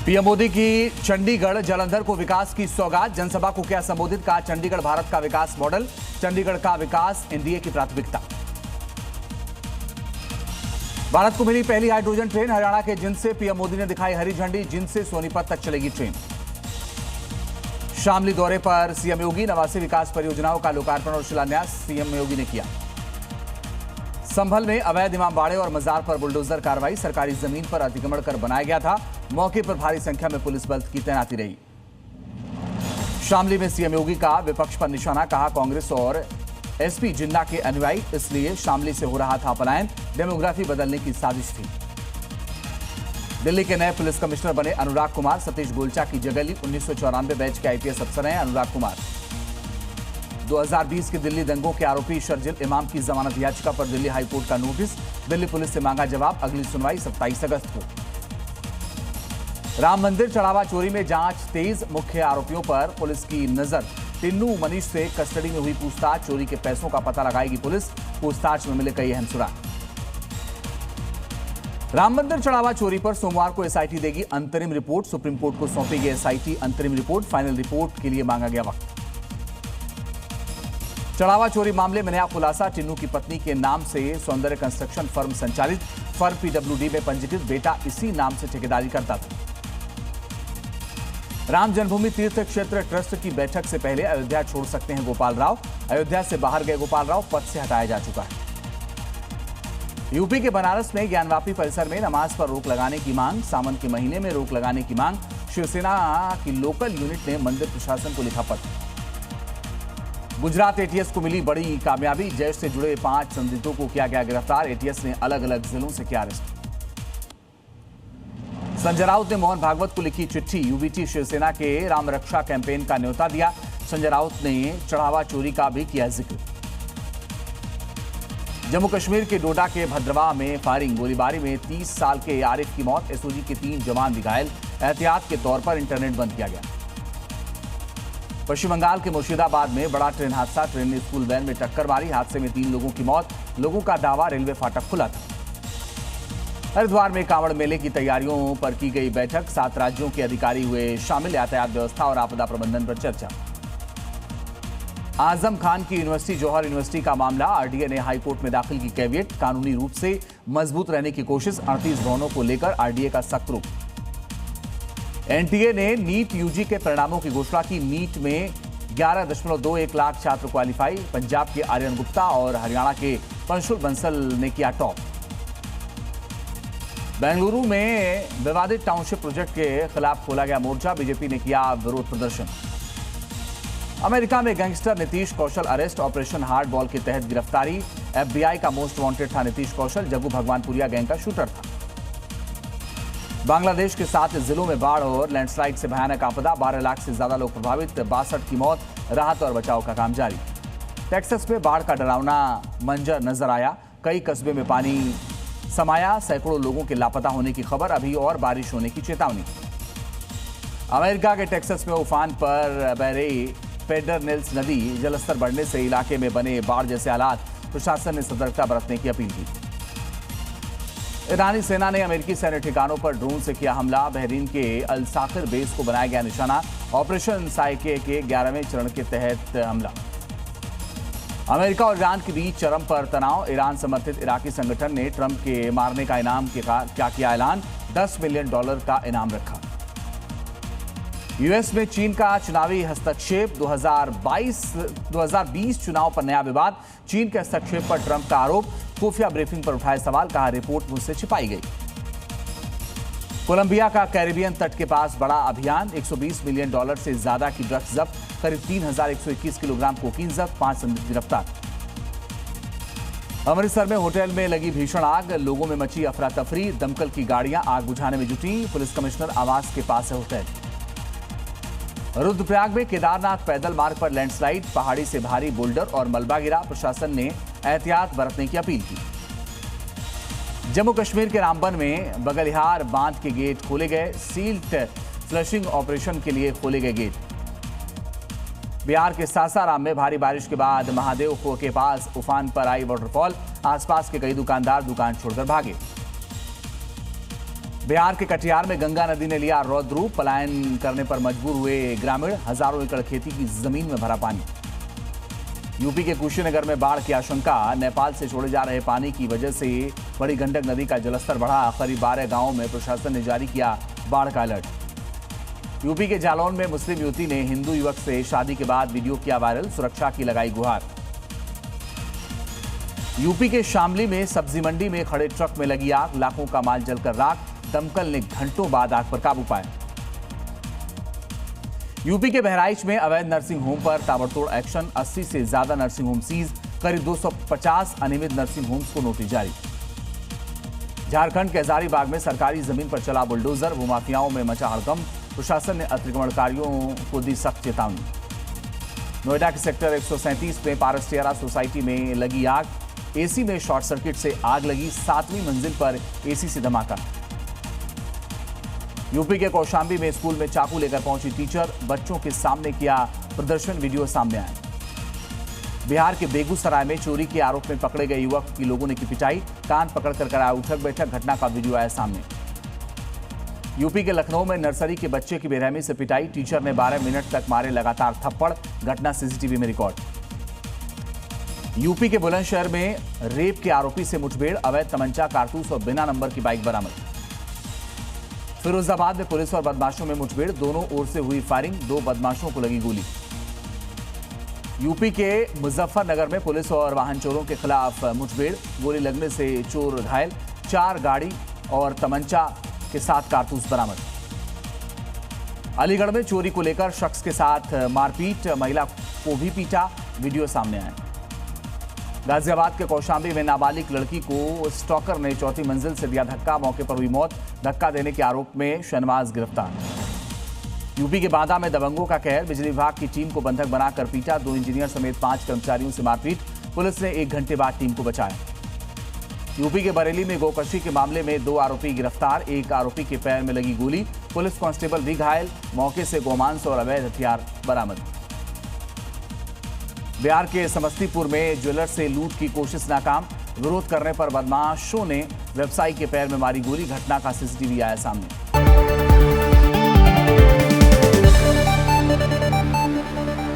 PM Modi की चंडीगढ़ जालंधर को विकास की सौगात। जनसभा को किया संबोधित, कहा चंडीगढ़ भारत का विकास मॉडल, चंडीगढ़ का विकास एनडीए की प्राथमिकता। भारत को मिली पहली हाइड्रोजन ट्रेन, हरियाणा के जिंद से पीएम मोदी ने दिखाई हरी झंडी। जिंद से सोनीपत तक चलेगी ट्रेन। शामली दौरे पर सीएम योगी, नवासी विकास परियोजनाओं का लोकार्पण और शिलान्यास सीएम योगी ने किया। संभल में अवैध इमामबाड़े और मजार पर बुलडोजर कार्रवाई, सरकारी जमीन पर अतिक्रमण कर बनाया गया था। मौके पर भारी संख्या में पुलिस बल की तैनाती रही। शामली में सीएम योगी का विपक्ष पर निशाना, कहा कांग्रेस और एसपी जिन्ना के अनुयायी, इसलिए शामली से हो रहा था पलायन, डेमोग्राफी बदलने की साजिश थी। दिल्ली के नए पुलिस कमिश्नर बने अनुराग कुमार, सतीश गोलचा की जगह ली। 1994 बैच के आईपीएस अफसर हैं अनुराग कुमार। 2020 के दिल्ली दंगों के आरोपी शर्जिल इमाम की जमानत याचिका पर दिल्ली हाईकोर्ट का नोटिस, दिल्ली पुलिस से मांगा जवाब। अगली सुनवाई 27 अगस्त को। राम मंदिर चढ़ावा चोरी में जांच तेज, मुख्य आरोपियों पर पुलिस की नजर। टिन्नू मनीष से कस्टडी में हुई पूछताछ, चोरी के पैसों का पता लगाएगी पुलिस। पूछताछ में मिले कई अहम सुराग। राम मंदिर चढ़ावा चोरी पर सोमवार को एसआईटी देगी अंतरिम रिपोर्ट। सुप्रीम कोर्ट को सौंपेगी एसआईटी अंतरिम रिपोर्ट, फाइनल रिपोर्ट के लिए मांगा गया वक्त। चढ़ावा चोरी मामले में नया खुलासा, टिन्नू की पत्नी के नाम से सौंदर्य कंस्ट्रक्शन फर्म संचालित, फर्म पीडब्ल्यूडी में पंजीकृत, बेटा इसी नाम से ठेकेदारी करता था। राम जन्मभूमि तीर्थ क्षेत्र ट्रस्ट की बैठक से पहले अयोध्या छोड़ सकते हैं गोपाल राव। अयोध्या से बाहर गए गोपाल राव पद से हटाया जा चुका है। यूपी के बनारस में ज्ञानवापी परिसर में नमाज पर रोक लगाने की मांग, सावन के महीने में रोक लगाने की मांग। शिवसेना की लोकल यूनिट ने मंदिर प्रशासन को लिखा पत्र। गुजरात एटीएस को मिली बड़ी कामयाबी, जैश से जुड़े 5 संदिग्धों को किया गया गिरफ्तार। एटीएस ने अलग अलग जिलों से किया अरेस्ट। संजय राउत ने मोहन भागवत को लिखी चिट्ठी, यूबीटी शिवसेना के राम रक्षा कैंपेन का न्योता दिया। संजय राउत ने चढ़ावा चोरी का भी किया जिक्र। जम्मू कश्मीर के डोडा के भद्रवाह में फायरिंग, गोलीबारी में 30 साल के आरिफ की मौत, एसओजी के 3 जवान भी घायल। एहतियात के तौर पर इंटरनेट बंद किया गया। पश्चिम बंगाल के मुर्शिदाबाद में बड़ा ट्रेन हादसा, ट्रेन ने स्कूल वैन में टक्कर मारी। हादसे में 3 लोगों की मौत, लोगों का दावा रेलवे फाटक खुला था। हरिद्वार में कांवड़ मेले की तैयारियों पर की गई बैठक, 7 राज्यों के अधिकारी हुए शामिल। यातायात व्यवस्था और आपदा प्रबंधन पर चर्चा। आजम खान की यूनिवर्सिटी जौहर यूनिवर्सिटी का मामला, आरडीए ने हाईकोर्ट में दाखिल की कैविएट, कानूनी रूप से मजबूत रहने की कोशिश। 38 भवनों को लेकर आरडीए का सख्त रुख। एनटीए ने नीट यूजी के परिणामों की घोषणा की। नीट में 11.21 लाख छात्र क्वालिफाई। पंजाब के आर्यन गुप्ता और हरियाणा के पंशुल बंसल ने किया टॉप। बेंगलुरु में विवादित टाउनशिप प्रोजेक्ट के खिलाफ खोला गया मोर्चा, बीजेपी ने किया विरोध प्रदर्शन। अमेरिका में गैंगस्टर नीतीश कौशल अरेस्ट, ऑपरेशन हार्ड बॉल के तहत गिरफ्तारी। एफबीआई का मोस्ट वांटेड था नीतीश कौशल, जग्गू भगवानपुरिया गैंग का शूटर था। बांग्लादेश के 7 जिलों में बाढ़ और लैंडस्लाइड से भयानक आपदा, 12 लाख से ज्यादा लोग प्रभावित, 62 की मौत। राहत और बचाव का काम जारी। टेक्सास में बाढ़ का डरावना मंजर नजर आया, कई कस्बे में पानी समाया, सैकड़ों लोगों के लापता होने की खबर, अभी और बारिश होने की चेतावनी। अमेरिका के टेक्सास में उफान पर बह रही पेडरनेल्स नदी, जलस्तर बढ़ने से इलाके में बने बाढ़ जैसे हालात, प्रशासन ने सतर्कता बरतने की अपील की। ईरानी सेना ने अमेरिकी सैन्य ठिकानों पर ड्रोन से किया हमला, बहरीन के अल साखिर बेस को बनाया गया निशाना। ऑपरेशन साइके के 11वें चरण के तहत हमला। अमेरिका और ईरान के बीच चरम पर तनाव, ईरान समर्थित इराकी संगठन ने ट्रंप के मारने का इनाम क्या किया ऐलान, $10 मिलियन का इनाम रखा। यूएस में चीन का चुनावी हस्तक्षेप, 2020 चुनाव पर नया विवाद, चीन के हस्तक्षेप पर ट्रंप का आरोप। खुफिया ब्रीफिंग पर उठाए सवाल, कहा रिपोर्ट मुझसे छिपाई गई। कोलंबिया का कैरिबियन तट के पास बड़ा अभियान, $120 मिलियन से ज्यादा की ड्रग्स जब्त, करीब 3121 किलोग्राम कोकीन जब्त, 5 संदिग्ध गिरफ्तार। अमृतसर में होटल में लगी भीषण आग, लोगों में मची अफरा तफरी, दमकल की गाड़ियां आग बुझाने में जुटी। पुलिस कमिश्नर आवास के पास है होटल। रुद्रप्रयाग में केदारनाथ पैदल मार्ग पर लैंडस्लाइड, पहाड़ी से भारी बोल्डर और मलबा गिरा, प्रशासन ने एहतियात बरतने की अपील की। जम्मू कश्मीर के रामबन में बगलिहार बांध के गेट खोले गए, सील्ड फ्लशिंग ऑपरेशन के लिए खोले गए गेट। बिहार के सासाराम में भारी बारिश के बाद महादेव खो के पास उफान पर आई वाटरफॉल, आसपास के कई दुकानदार दुकान छोड़कर भागे। बिहार के कटिहार में गंगा नदी ने लिया रौद्र रूप, पलायन करने पर मजबूर हुए ग्रामीण, हजारों एकड़ खेती की जमीन में भरा पानी। यूपी के कुशीनगर में बाढ़ की आशंका, नेपाल से छोड़े जा रहे पानी की वजह से बड़ी गंडक नदी का जलस्तर बढ़ा, करीब 12 गांवों में प्रशासन ने जारी किया बाढ़ का अलर्ट। यूपी के जालौन में मुस्लिम युवती ने हिंदू युवक से शादी के बाद वीडियो किया वायरल, सुरक्षा की लगाई गुहार। यूपी के शामली में सब्जी मंडी में खड़े ट्रक में लगी आग, लाखों का माल जलकर राख, दमकल ने घंटों बाद आग पर काबू पाया। यूपी के बहराइच में अवैध नर्सिंग होम पर ताबड़तोड़ एक्शन, 80 से ज्यादा नर्सिंग होम सीज, करीब 250 अनियमित नर्सिंग होम्स को नोटिस जारी। झारखंड के हजारीबाग में सरकारी जमीन पर चला बुलडोजर, भूमाफियाओं में मचा हड़कंप, प्रशासन ने अतिक्रमणकारियों को दी सख्त चेतावनी। नोएडा के सेक्टर 137 में पारस्टियारा सोसाइटी में लगी आग, एसी में शॉर्ट सर्किट से आग लगी, 7वीं मंजिल पर एसी से धमाका। यूपी के कौशाम्बी में स्कूल में चाकू लेकर पहुंची टीचर, बच्चों के सामने किया प्रदर्शन, वीडियो सामने आया। बिहार के बेगूसराय में चोरी के आरोप में पकड़े गए युवक की लोगों ने की पिटाई, कान पकड़कर कराया उठक बैठक, घटना का वीडियो आया सामने। यूपी के लखनऊ में नर्सरी के बच्चे की बेरहमी से पिटाई, टीचर ने 12 मिनट तक मारे लगातार थप्पड़, घटना सीसीटीवी में रिकॉर्ड। यूपी के बुलंदशहर में रेप के आरोपी से मुठभेड़, अवैध तमंचा, कारतूस और बिना नंबर की बाइक बरामद। फिरोजाबाद में पुलिस और बदमाशों में मुठभेड़, दोनों ओर से हुई फायरिंग, 2 बदमाशों को लगी गोली। यूपी के मुजफ्फरनगर में पुलिस और वाहन चोरों के खिलाफ मुठभेड़, गोली लगने से चोर घायल, 4 गाड़ी और तमंचा के साथ कारतूस बरामद। अलीगढ़ में चोरी को लेकर शख्स के साथ मारपीट, महिला को भी पीटा, वीडियो सामने आया। गाजियाबाद के कौशाम्बी में नाबालिग लड़की को स्टॉकर ने 4थी मंजिल से दिया धक्का, मौके पर हुई मौत, धक्का देने के आरोप में शहनवाज गिरफ्तार। यूपी के बांदा में दबंगों का कहर, बिजली विभाग की टीम को बंधक बनाकर पीटा, 2 इंजीनियर समेत 5 कर्मचारियों से मारपीट, पुलिस ने 1 घंटे बाद टीम को बचाया। यूपी के बरेली में गोकशी के मामले में 2 आरोपी गिरफ्तार, 1 आरोपी के पैर में लगी गोली, पुलिस कांस्टेबल भी घायल, मौके से गोमांस और अवैध हथियार बरामद। बिहार के समस्तीपुर में ज्वेलर्स से लूट की कोशिश नाकाम, विरोध करने पर बदमाशों ने व्यवसायी के पैर में मारी गोली, घटना का सीसीटीवी आया सामने।